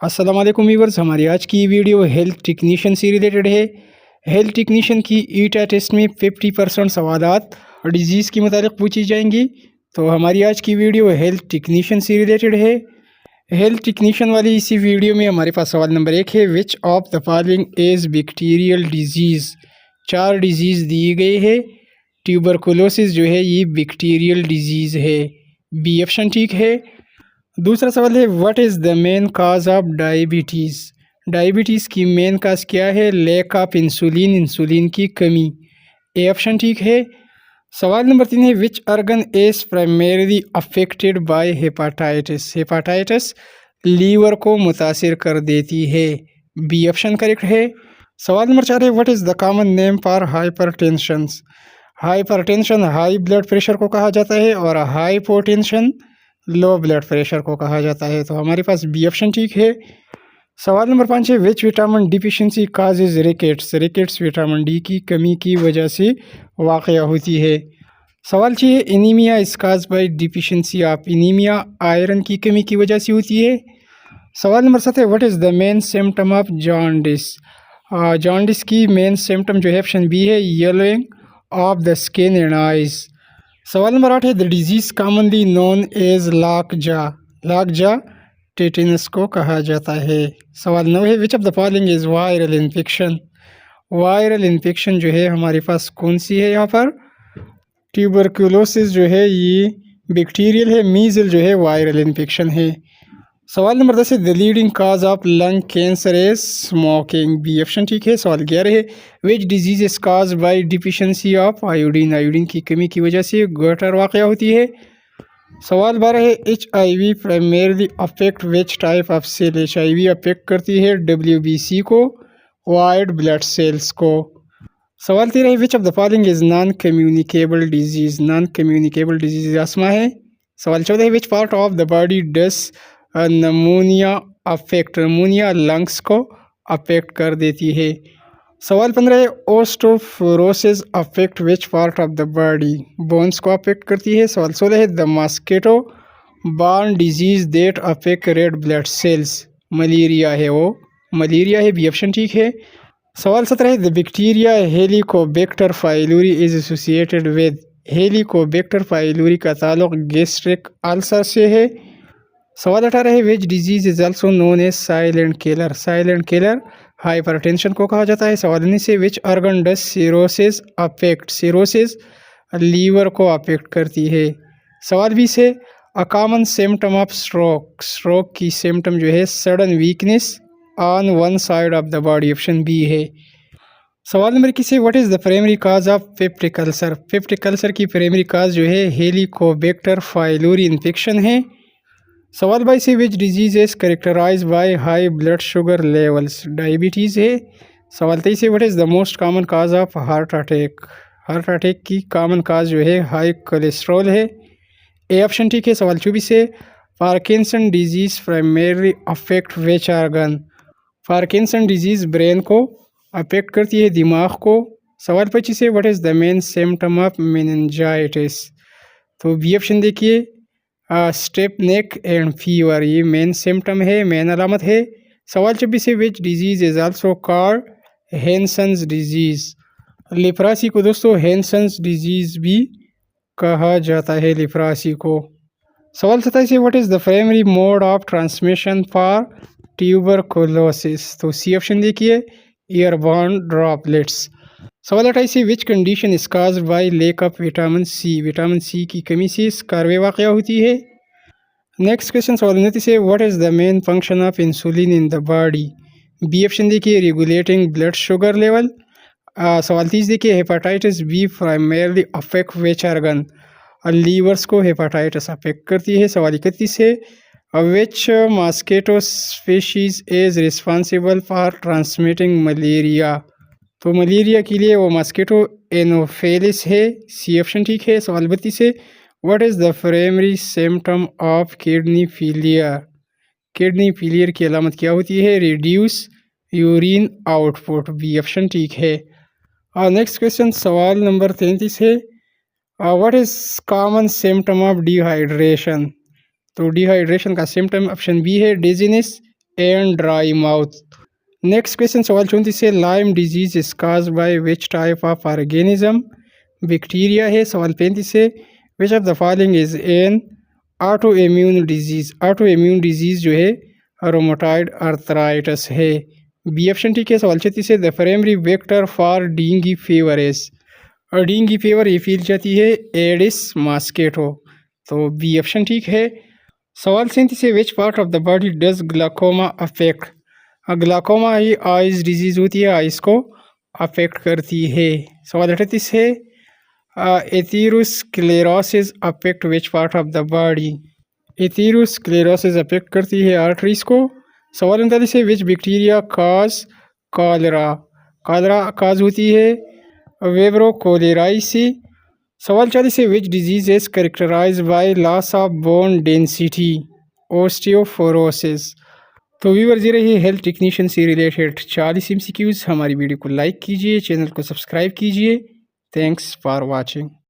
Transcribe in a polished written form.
अस्सलाम वालेकुम व्यूअर्स, हमारी आज की वीडियो हेल्थ टेक्नीशियन से रिलेटेड है। हेल्थ टेक्नीशियन की ईटा टेस्ट में 50% सवालात डिजीज़ के मुतालिक पूछी जाएंगी। तो हमारी आज की वीडियो हेल्थ टेक्नीशियन से रिलेटेड है। हेल्थ टेक्नीशियन वाली इसी वीडियो में हमारे पास सवाल नंबर 1 है, which of the following is bacterial disease. 4 disease दिए गए है। ट्यूबरकुलोसिस जो है ये बैक्टीरियल डिजीज़ है, बी ऑप्शन ठीक है। दूसरा सवाल है, what is the main cause of diabetes. Diabetes की मेन काज क्या है? लैक ऑफ इंसुलिन, इंसुलिन की कमी, ए ऑप्शन ठीक है। सवाल नंबर 3 है, which organ is primarily affected by hepatitis. Hepatitis liver को मुतासिर कर देती है, बी ऑप्शन करेक्ट है। सवाल नंबर 4 है, what is the common name for hypertension. Hypertension high blood pressure को कहा जाता है और हाइपोटेंशन लो ब्लड प्रेशर को कहा जाता है। तो हमारे पास बी ऑप्शन ठीक है। सवाल नंबर 5 है, which vitamin deficiency causes rickets. Rickets vitamin D की कमी की वजह से वाक़या होती है। सवाल 6 है, anaemia is cause by deficiency of. Anaemia iron की कमी की वजह से होती है। सवाल नंबर 7 है, what is the main symptom of jaundice. Jaundice की मेन सिम्टम जो है ऑप्शन बी है, yellowing of the skin and eyes. सवाल नंबर 8 है, the disease commonly known as lockjaw. Lockjaw tetanus को कहा जाता है। सवाल 9 है, which of the following is viral infection. Viral infection जो है हमारे पास कौन सी है यहाँ पर? ट्यूबरकुलोसिस जो है ये बैक्टीरियल है, मीज़ल जो है वायरल इन्फेक्शन है। सवाल नंबर 10 है, the leading cause of lung cancer is smoking, B option ठीक है। सवाल 11 है, which disease is cause by deficiency of iodine. Iodine की कमी की वजह से गटर वाक़या होती है। सवाल 12 है, HIV primarily affect which type of cell. HIV affect करती है WBC को, वाइट ब्लड सेल्स को। सवाल 13 है, which of the following is non communicable disease. Non communicable disease asthma है। सवाल 14 है, which part of the body does pneumonia affect. Pneumonia lungs को अफेक्ट कर देती है। सवाल 15 है, osteoporosis affect which part of the body. Bones को अफेक्ट करती है। सवाल 16 है, the mosquito borne disease that affect red blood cells. Malaria है वो, मलेरिया है, बी ऑप्शन ठीक है। सवाल 17 है, the bacteria helicobacter pylori is associated with. Helicobacter pylori का ताल्लुक गैस्ट्रिक अल्सर से है। सवाल 18 है, which disease is also known as silent killer. Silent killer hypertension को कहा जाता है। सवाल 19 से, which organ does cirrhosis affect. Cirrhosis liver को अफेक्ट करती है। सवाल 20 है, a common symptom of stroke. Stroke की सिम्टम जो है sudden weakness on one side of the body, option B है। सवाल नंबर 21 है, what is the primary cause of peptic ulcer. Peptic ulcer की प्राइमरी काज जो है हेलिकोबैक्टर पाइलोरी इन्फेक्शन है। सवाल 22 है, which disease is characterized by high blood sugar levels. Diabetes है। सवाल 23 है, what is the most common cause of heart attack. Heart attack की कॉमन काज जो है हाई कोलेस्ट्रॉल है, ए ऑप्शन ठीक है। सवाल 24 है, Parkinson disease primary affect which organ. Parkinson disease brain को अफेक्ट करती है, दिमाग को। सवाल 25 है, what is the main symptom of meningitis. तो बी ऑप्शन देखिए, स्टेप नेक एंड फीवर, ये मेन सिम्टम है, मेन अलामत है। सवाल 26 है, which disease is also called Hansen's disease. Leprosy को दोस्तों हैंसन्स डिजीज़ भी कहा जाता है, लेप्रासी को। सवाल 27 है, what is the primary mode of transmission for tuberculosis. तो सी ऑप्शन देखिए, एयरबॉर्न ड्रॉपलेट्स। सवाल 28 है, which condition is caused by lack of vitamin C. Vitamin C की कमी से स्कारवे वाक़या होती है। नेक्स्ट क्वेश्चन सवाल 29 है, what is the main function of insulin in the body. B option देखिए, रेगुलेटिंग ब्लड शुगर लेवल। सवाल 30 देखिए, hepatitis B primarily affect which organ. Livers को हेपाटाइटिस अफेक्ट करती है। सवाल 31 है, which mosquito species is responsible for transmitting malaria. तो malaria के लिए वो मॉस्किटो एनोफेलिस है, सी ऑप्शन ठीक है। सवाल 32 है, what is the primary symptom of kidney failure. Kidney failure की अलामत क्या होती है? Reduce urine output, B option ठीक है। नेक्स्ट क्वेश्चन सवाल नंबर 33 है, what is common symptom of dehydration. तो डिहाइड्रेशन का सिम्टम ऑप्शन बी है, dizziness, and dry mouth. Next question सवाल 34 से Lyme disease is caused by which type of organism? Bacteria है। सवाल 35 से which of the following is an autoimmune disease? autoimmune disease जो है रोमोटाइड आर्थराइटिस है। B option ठीक है। सवाल 36 से the primary vector for dengue fever is, और डेंगू फीवर ये फैल जाती है एडिस मॉस्किटो, तो बी ऑप्शन ठीक है। सवाल 37 से विच part of the body does glaucoma affect? Glaucoma he eyes disease होती है, आइज को अफेक्ट करती है। सवाल 38 है atherosclerosis affect which part of the body? Atherosclerosis affect करती है आर्टरीज को। सवाल 39 है which bacteria cause cholera? Cholera cause होती है वेब्रो कोलेराई से। सवाल 40 है which disease is characterized by loss of bone density? Osteoporosis. तो व्यूअर्स ये रही हेल्थ टेक्नीशियन से रिलेटेड 40 MCQs। हमारी वीडियो को लाइक कीजिए, चैनल को सब्सक्राइब कीजिए। Thanks for watching.